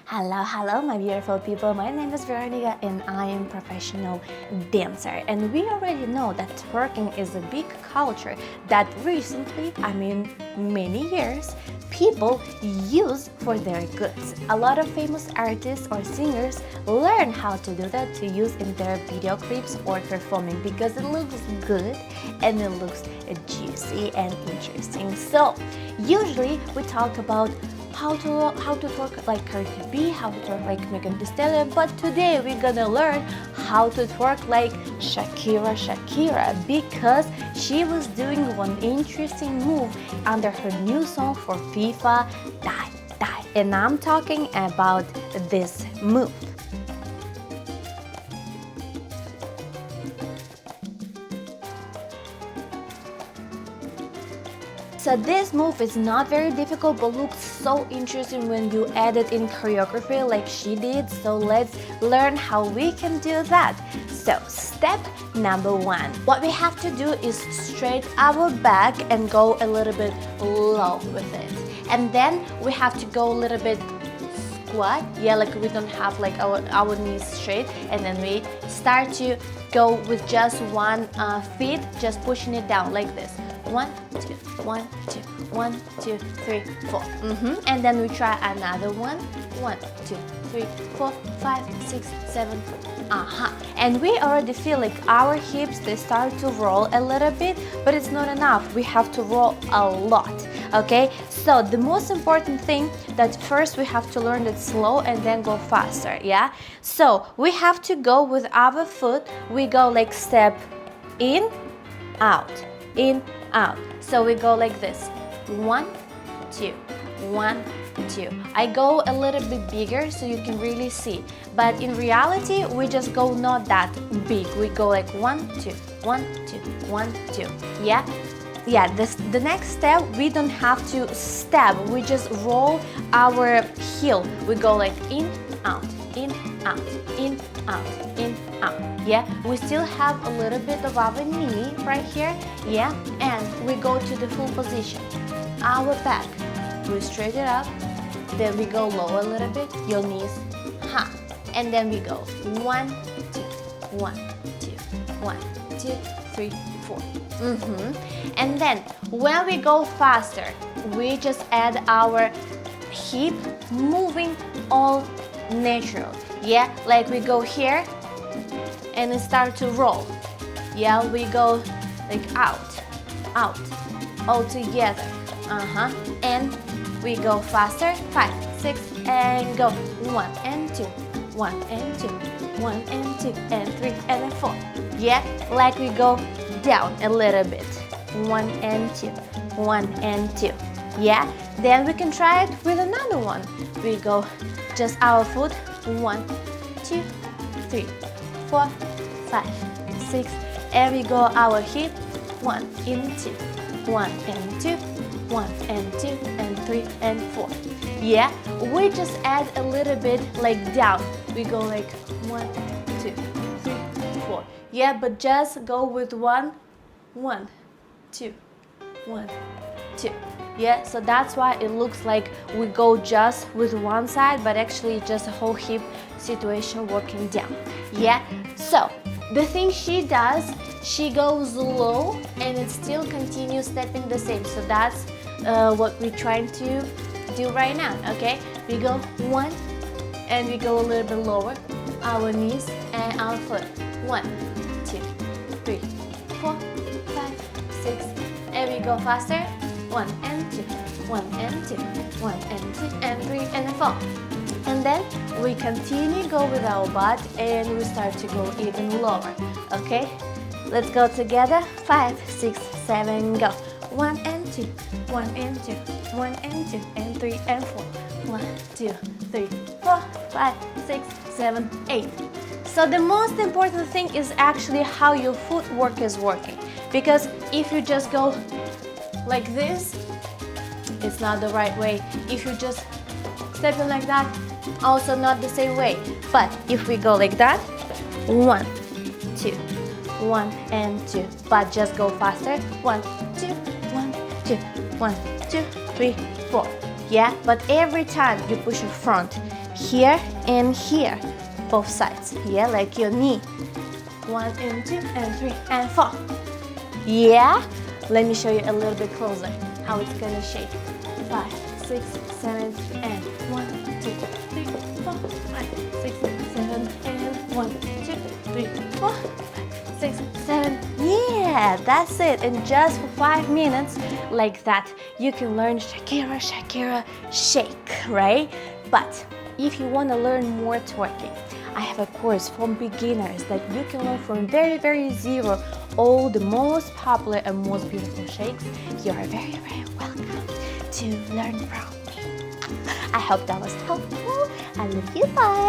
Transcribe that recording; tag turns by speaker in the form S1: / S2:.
S1: Hello, my beautiful people. My name is Veronica and I am professional dancer. And we already know that twerking is a big culture that recently, many years, people use for their goods. A lot of famous artists or singers learn how to do that to use in their video clips or performing because it looks good and it looks juicy and interesting. So usually we talk about how to twerk like Cardi B, how to twerk like Megan Thee Stallion, but today we're gonna learn how to twerk like Shakira because she was doing one interesting move under her new song for FIFA, Die, and I'm talking about this move. So this move is not very difficult but looks so interesting when you add it in choreography like she did. So let's learn how we can do that. So step number 1. What we have to do is straight our back and go a little bit low with it. And then we have to go a little bit squat. Yeah, like we don't have like our knees straight. And then we start to go with just one feet, just pushing it down like this. 1, 2, 1, 2, 1, 2, 3, 4. And then we try another one. 1, 2, 3, 4, 5, 6, 7. And we already feel like our hips, they start to roll a little bit, but it's not enough. We have to roll a lot. Okay, so the most important thing that first we have to learn it slow and then go faster. Yeah, so we have to go with our foot. We go like step in, out, in, out. So we go like this. 1, 2, 1, 2. I go a little bit bigger so you can really see, but in reality we just go not that big. We go like 1, 2, 1, 2, 1, 2. Yeah, the next step, we don't have to step, we just roll our heel. We go like in, out, in, out, in, out, in, out. Yeah, we still have a little bit of our knee right here. Yeah, and we go to the full position. Our back, we straight it up, then we go low a little bit, your knees, and then we go 1, 2, 1, 2, 1, 2, 3, 4. And then when we go faster, we just add our hip moving all natural. Yeah, like we go here and we start to roll. Yeah, we go like out, all together. And we go faster. 5, 6, and go. 1 and 2, 1 and 2, 1 and 2, and 3 and 4. Yeah, like we go down a little bit. 1 and 2, 1 and 2. Yeah, then we can try it with another one. We go just our foot. 1, 2, 3, 4, 5, 6, and we go our hip. 1 and 2, 1 and 2, 1 and 2, and 3 and 4. Yeah, we just add a little bit like down. We go like 1, 2, 3, 4. Yeah, but just go with 1, 2, 1, 2. Yeah, so that's why it looks like we go just with one side, but actually just a whole hip situation working down. Yeah, so the thing she does, she goes low and it still continues stepping the same. So that's what we're trying to do right now. Okay, we go 1 and we go a little bit lower, our knees and our foot. 1, 2, 3, 4, 5, 6, and we go faster. 1 and 2, 1 and 2, 1 and 2, and 3 and 4. And then we continue go with our butt and we start to go even lower. Okay, let's go together. 5, 6, 7, go. 1 and 2, 1 and 2, 1 and 2, and 3 and 4. 1, 2, 3, 4, 5, 6, 7, 8. So the most important thing is actually how your footwork is working, because if you just go like this, it's not the right way. If you just step in like that, also not the same way. But if we go like that, 1, 2, 1 and 2, but just go faster. 1, 2, 1, 2, 1, 2, 3, 4. Yeah, but every time you push your front, here and here, both sides. Yeah, like your knee. 1 and 2 and 3 and 4. Yeah, let me show you a little bit closer how it's gonna shake. 5, 6, 7 and 1, 2, 3, 4, 5, 6, 7 and 1, 2, 3, 4, 5, 6, 7. Yeah, that's it. And just for 5 minutes like that, you can learn Shakira, Shakira, shake, right? But if you want to learn more twerking, I have a course for beginners that you can learn from very zero all the most popular and most beautiful shakes. You are very welcome to learn from me. I hope that was helpful. I love you. Bye.